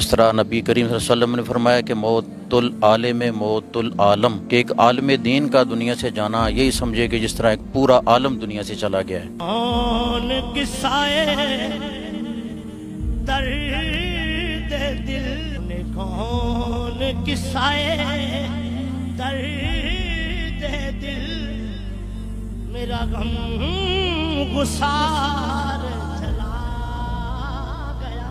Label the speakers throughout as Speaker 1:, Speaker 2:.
Speaker 1: जिस तरह नबी करीम सल्लल्लाहु अलैहि वसल्लम ने फरमाया कि मौतुल आलिम मौतुल आलम, कि एक आलिम दीन का दुनिया से जाना यही समझे कि जिस तरह एक पूरा आलम दुनिया से चला गया है।
Speaker 2: कौन किस्साए दर्द दिल, कौन किस्साए दर्द दिल, मेरा गम गुसार चला गया।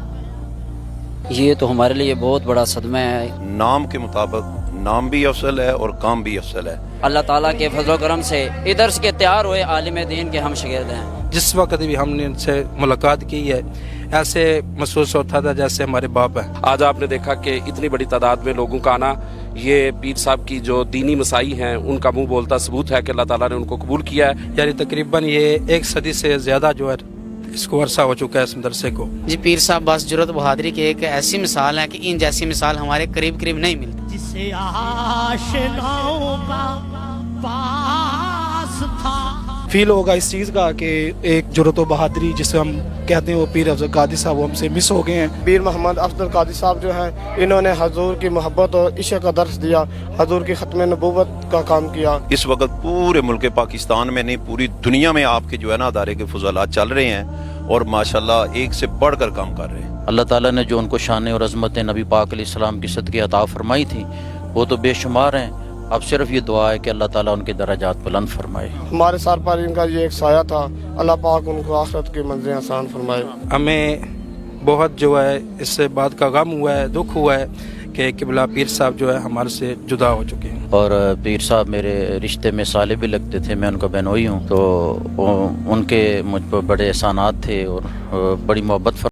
Speaker 3: ये तो हमारे लिए बहुत बड़ा सदमा है।
Speaker 4: नाम के मुताबिक नाम भी अफसल है और काम भी अफसल है।
Speaker 3: अल्लाह ताला के फजल करम से इधर से तैयार हुए आलिम दीन के हम शागिर्द हैं।
Speaker 5: जिस वक्त भी हमने इनसे मुलाकात की है ऐसे महसूस होता था जैसे हमारे बाप हैं।
Speaker 6: आज आपने देखा कि इतनी बड़ी तादाद में लोगों का आना, ये पीर साहब की जो दीनी मसाई हैं उनका मुंह बोलता सबूत है कि अल्लाह ताला ने उनको कबूल किया है।
Speaker 5: यानी तकरीबन ये 1 सदी से ज्यादा जो है इसको अरसा हो चुका है इस मदरसे को।
Speaker 7: जी पीर साहब बस जुर्रत बहादुरी की एक ऐसी मिसाल है कि इन जैसी मिसाल हमारे करीब करीब नहीं मिलती।
Speaker 2: जिसे आशिनाओं का पास था,
Speaker 8: फील होगा इस चीज़ का कि एक जुर्रत व बहादुरी जिसे हम कहते हैं वो पीर अफजल कादरी साहब वो हमसे मिस हो गए हैं।
Speaker 9: पीर मोहम्मद अफजल कादरी साहब जो हैं इन्होंने हजूर की मोहब्बत और इश्क का दर्स दिया, हजूर की खत्म नबूवत का काम किया।
Speaker 4: इस वक्त पूरे मुल्क पाकिस्तान में नहीं पूरी दुनिया में आपके जो है ना अदारे के फुज़लात चल रहे हैं और माशाल्लाह एक से बढ़कर काम कर रहे हैं।
Speaker 1: अल्लाह ताला ने जो उनको शान और अज़मत नबी पाक अलैहिस्सलाम की सदक़े अता फरमाई थी वो तो बेशुमार हैं। अब सिर्फ ये दुआ है कि अल्लाह ताला उनके दर्जात बुलंद फरमाए।
Speaker 9: हमारे सार पर इनका ये एक साया था, अल्लाह पाक उनको आखिरत की मंज़िलें आसान फरमाए।
Speaker 5: हमें बहुत जो है इससे बात का गम हुआ है, दुख हुआ है कि किबला पीर साहब जो है हमारे से जुदा हो चुके हैं।
Speaker 1: और पीर साहब मेरे रिश्ते में साले भी लगते थे, मैं उनका बहनोई हूँ, तो उनके मुझ पर बड़े एहसानात थे और बड़ी मोहब्बत।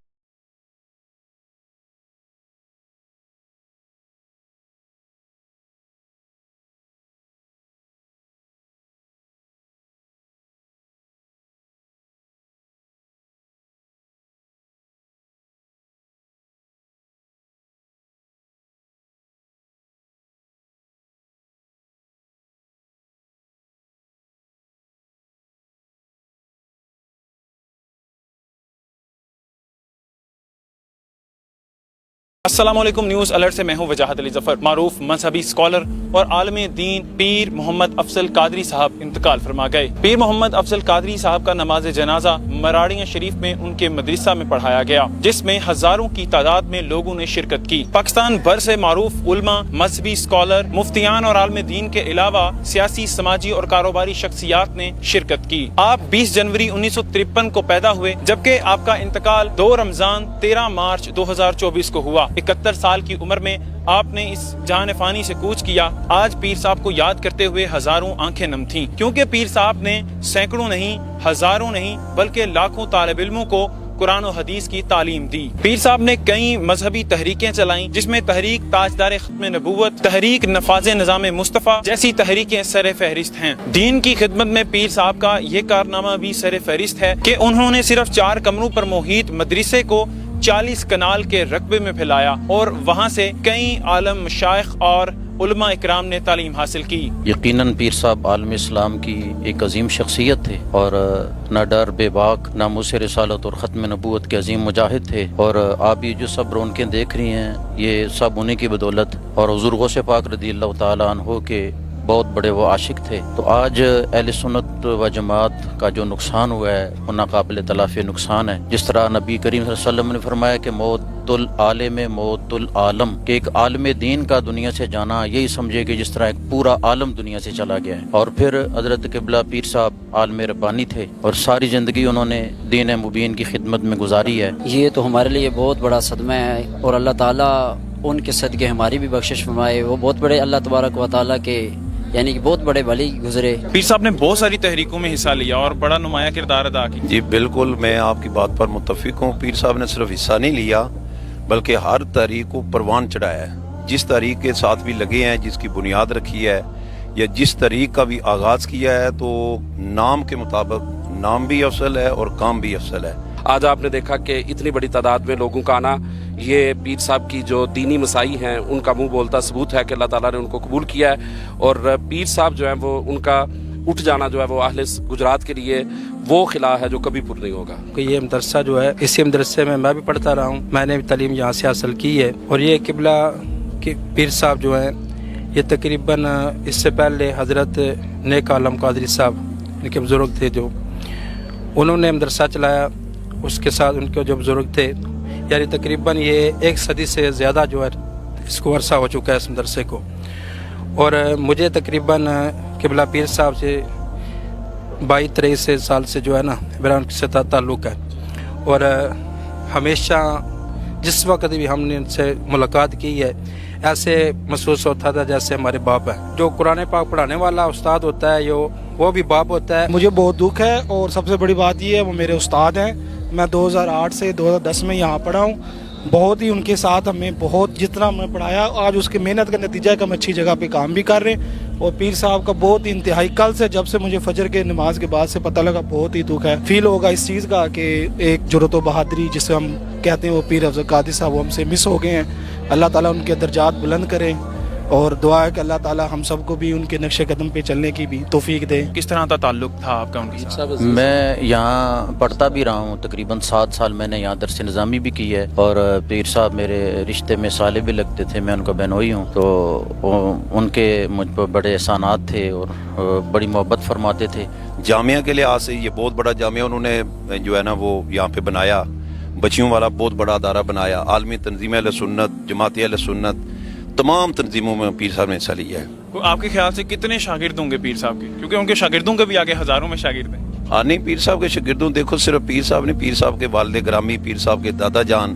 Speaker 10: अस्सलाम वालेकुम, न्यूज़ अलर्ट से मैं हूं वजाहत अली जफर। मारूफ मजहबी स्कॉलर और आलमे दीन पीर मोहम्मद अफजल कादरी साहब इंतकाल फरमा गए। पीर मोहम्मद अफजल कादरी साहब का नमाज जनाजा मराड़िया शरीफ में उनके मदरसा में पढ़ाया गया, जिसमें हजारों की तादाद में लोगों ने शिरकत की। पाकिस्तान भर से मारूफ उलमा, मजहबी स्कॉलर, मुफ्तियान और आलमे दीन के अलावा सियासी, समाजी और कारोबारी शख्सियात ने शिरकत की। आप 20 जनवरी 1953 को पैदा हुए, जबकि आपका इंतकाल 2 रमजान 13 मार्च 2024 को हुआ। 71 साल की उम्र में आपने इस जहान फानी से कूच किया। आज पीर साहब को याद करते हुए हजारों आंखें नम थीं, क्योंकि पीर साहब ने सैकड़ों नहीं, हजारों नहीं, बल्कि लाखों तालिब इल्मों को कुरान और हदीस की तालीम दी। पीर साहब ने कई मजहबी तहरीकें चलाई, जिसमें तहरीक ताजदार खत्म नबूवत, तहरीक नफाज निज़ाम मुस्तफ़ा जैसी तहरीकें सर फहरिस्त हैं। दीन की खिदमत में पीर साहब का ये कारनामा भी सर फहरिस्त है कि उन्होंने सिर्फ 4 कमरों पर मोहित मदरसे को 40 कनाल के रकबे में फैलाया और वहाँ से कई आलम मशाइख और उलमा इकराम ने तालीम हासिल की। यकीनन पीर साहब आलम इस्लाम की एक अजीम शख्सियत थे और न डर बेबाक, नामूस रिसालत और ख़त्म नबूवत के अजीम मुजाहिद थे। और आप ये जो सब रौनकें देख रही हैं ये सब उन्हीं की बदौलत और हुज़ूर गौसे पाक रज़ियल्लाहु ताला अन्हु के बहुत बड़े वो आशिक थे। तो आज अहले सुन्नत व जमात का जो नुकसान हुआ है वो नाकाबिल तलाफ़ी नुकसान है। जिस तरह नबी करीम सल्लल्लाहु अलैहि वसल्लम ने फरमाया कि मौतुल आलिम मौतुल आलम, कि एक आलिम दीन का दुनिया से जाना यही समझे कि जिस तरह एक पूरा आलम दुनिया से चला गया है। और फिर हज़रत क़िबला पीर साहब आलम रब्बानी थे और सारी ज़िंदगी उन्होंने दीन मुबीन की खिदमत में गुजारी है।
Speaker 3: ये तो हमारे लिए बहुत बड़ा सदमा है और अल्लाह ताला उनके सदक़े हमारी भी बख्शिश फरमाए। वो बहुत बड़े अल्लाह तबारक व तआला के यानी कि बहुत बड़े वली गुजरे।
Speaker 10: पीर साहब ने बहुत सारी तहरीकों में हिस्सा लिया और बड़ा नुमाया किरदार अदा किया।
Speaker 4: जी बिल्कुल, मैं आपकी बात पर मुत्तफिक हूँ। पीर साहब ने सिर्फ हिस्सा नहीं लिया बल्कि हर तहरीक को परवान चढ़ाया है। जिस तहरीक के साथ भी लगे हैं, जिसकी बुनियाद रखी है या जिस तहरीक का भी आगाज़ किया है, तो नाम के मुताबिक नाम भी अफसल है और काम भी अफसल है।
Speaker 6: आज आपने देखा कि इतनी बड़ी तादाद में लोगों का आना, ये पीर साहब की जो दीनी मसाई हैं उनका मुंह बोलता सबूत है कि अल्लाह ताला ने उनको कबूल किया है। और पीर साहब जो है वो उनका उठ जाना जो है वो अहले गुजरात के लिए وہ خلا ہے جو کبھی پر نہیں ہوگا.
Speaker 5: کہ یہ مدرسہ جو ہے اسی مدرسے میں بھی پڑھتا رہا ہوں, میں نے بھی تعلیم یہاں سے حاصل کی ہے. اور یہ قبلہ کے پیر صاحب جو ہیں یہ تقریباً اس سے پہلے حضرت نیک عالم قادری صاحب ان کے بزرگ تھے جو انہوں نے مدرسہ چلایا. اس کے ساتھ ان کے جو بزرگ تھے یعنی تقریباً یہ 1 صدی سے زیادہ جو ہے اس کو عرصہ ہو چکا ہے اس مدرسے کو. اور مجھے تقریباً قبلہ پیر صاحب سے 22-23 سال سے جو ہے نا میرا ان سے تعلق ہے. اور ہمیشہ جس وقت بھی ہم نے ان سے ملاقات کی ہے ایسے محسوس ہوتا تھا جیسے ہمارے باپ ہیں. جو قرآن پاک پڑھانے والا استاد ہوتا ہے وہ بھی باپ ہوتا ہے.
Speaker 8: مجھے بہت دکھ ہے اور سب سے بڑی بات یہ ہے وہ میرے استاد ہیں. میں 2008 سے 2010 میں یہاں پڑھا ہوں. بہت ہی ان کے ساتھ ہمیں بہت جتنا ہمیں پڑھایا آج اس کی محنت کا نتیجہ ہے کہ ہم اچھی جگہ پہ کام بھی کر رہے ہیں. اور پیر صاحب کا بہت ہی انتہائی کل سے جب سے مجھے فجر کے نماز کے بعد سے پتہ لگا بہت ہی دکھ ہے. فیل ہوگا اس چیز کا کہ ایک جرأت و بہادری جسے ہم کہتے ہیں وہ پیر افضل قادری صاحب وہ ہم سے مس ہو گئے ہیں. اللہ تعالیٰ ان کے درجات بلند کریں اور دعا ہے کہ اللہ تعالیٰ ہم سب کو بھی ان کے نقش قدم پہ چلنے کی بھی توفیق دے.
Speaker 10: کس طرح کا تعلق تھا آپ کا ان کے ساتھ؟
Speaker 1: میں یہاں پڑھتا بھی رہا ہوں, تقریباً 7 سال میں نے یہاں درس نظامی بھی کی ہے. اور پیر صاحب میرے رشتے میں سالے بھی لگتے تھے, میں ان کا بہنوئی ہوں. تو ان کے مجھ پر بڑے احسانات تھے اور بڑی محبت فرماتے تھے.
Speaker 4: جامعہ کے لحاظ سے یہ بہت بڑا جامعہ انہوں نے جو ہے نا وہ یہاں پہ بنایا. بچیوں والا بہت بڑا ادارہ بنایا. عالمی تنظیم اہل سنت, جماعت اہل سنت, تمام تنظیموں میں پیر صاحب نے حصہ لیا ہے.
Speaker 10: آپ کے خیال سے کتنے شاگرد ہوں گے پیر صاحب کے؟ کیونکہ ان کے شاگردوں کے بھی آگے ہزاروں میں شاگرد ہیں.
Speaker 4: نہیں, پیر صاحب کے شاگردوں دیکھو صرف پیر صاحب نے, پیر صاحب کے والد گرامی, پیر صاحب کے دادا جان,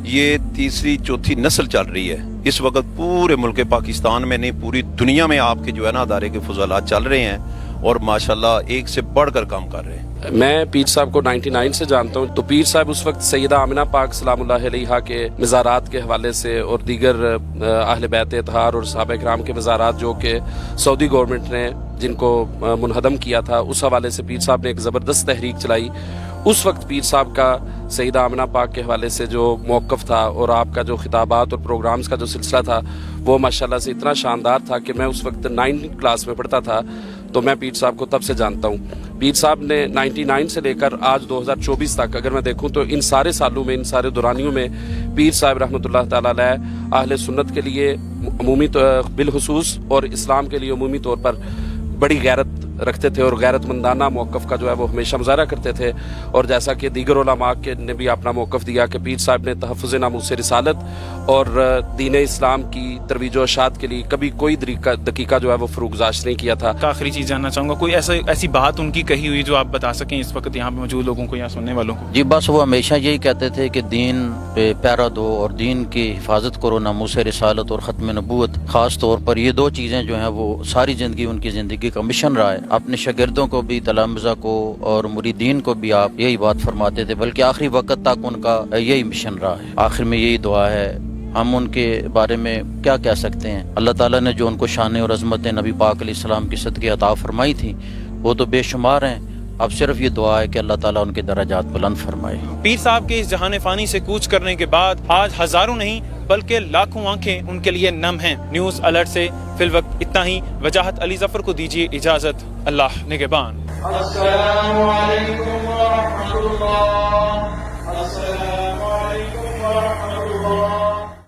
Speaker 4: یہ 3-4 نسل چل رہی ہے اس وقت پورے ملک پاکستان میں نہیں پوری دنیا میں آپ کے جو ہے نا ادارے کے فضلات چل رہے ہیں اور ماشاءاللہ ایک سے بڑھ کر کام کر رہے ہیں.
Speaker 6: میں پیر صاحب کو 99 سے جانتا ہوں. تو پیر صاحب اس وقت سیدہ آمنہ پاک سلام اللہ علیہا کے مزارات کے حوالے سے اور دیگر اہل بیت اطہار اور صحابہ کرام کے مزارات جو کہ سعودی گورنمنٹ نے جن کو منہدم کیا تھا اس حوالے سے پیر صاحب نے ایک زبردست تحریک چلائی. اس وقت پیر صاحب کا سیدہ آمنہ پاک کے حوالے سے جو موقف تھا اور آپ کا جو خطابات اور پروگرامز کا جو سلسلہ تھا وہ ماشاءاللہ سے اتنا شاندار تھا کہ میں اس وقت 9th کلاس میں پڑھتا تھا. تو میں پیر صاحب کو تب سے جانتا ہوں. پیر صاحب نے 99 سے لے کر آج 2024 تک اگر میں دیکھوں تو ان سارے سالوں میں, ان سارے دورانیوں میں پیر صاحب رحمۃ اللہ تعالیٰ علیہ اہل سنت کے لیے عمومی بالخصوص اور اسلام کے لیے عمومی طور پر بڑی غیرت رکھتے تھے اور غیرت مندانہ موقف کا جو ہے وہ ہمیشہ مظاہرہ کرتے تھے. اور جیسا کہ دیگر علماء نے بھی اپنا موقف دیا کہ پیر صاحب نے تحفظ ناموس رسالت اور دین اسلام کی ترویج و اشاعت کے لیے کبھی کوئی دقیقہ جو ہے وہ فروگزاش نہیں کیا تھا.
Speaker 10: آخری چیز جاننا چاہوں گا, کوئی ایسی بات ان کی کہی ہوئی جو آپ بتا سکیں اس وقت یہاں پہ موجود لوگوں کو یا سننے والوں کو؟
Speaker 1: جی بس وہ ہمیشہ یہی کہتے تھے کہ دین پہ پیرا دو اور دین کی حفاظت کرو, ناموس رسالت اور ختم نبوت. خاص طور پر یہ 2 چیزیں جو ہیں وہ ساری زندگی ان کی زندگی کا مشن رہا ہے. اپنے شاگردوں کو بھی, تلامذہ کو اور مریدین کو بھی آپ یہی بات فرماتے تھے, بلکہ آخری وقت تک ان کا یہی مشن رہا ہے. آخر میں یہی دعا ہے. ہم ان کے بارے میں کیا کہہ سکتے ہیں؟ اللہ تعالیٰ نے جو ان کو شان اور عظمت نبی پاک علیہ السلام کی صدقے عطا فرمائی تھی وہ تو بے شمار ہیں. اب صرف یہ دعا ہے کہ اللہ تعالیٰ ان کے درجات بلند فرمائے.
Speaker 10: پیر صاحب کے اس جہان فانی سے کوچ کرنے کے بعد آج ہزاروں نہیں بلکہ لاکھوں آنکھیں ان کے لیے نم ہیں. نیوز الرٹ سے فی الوقت اتنا ہی. وجاہت علی ظفر کو دیجیے اجازت. اللہ نگہبان.
Speaker 2: السلام علیکم ورحمۃ اللہ. السلام علیکم ورحمۃ اللہ.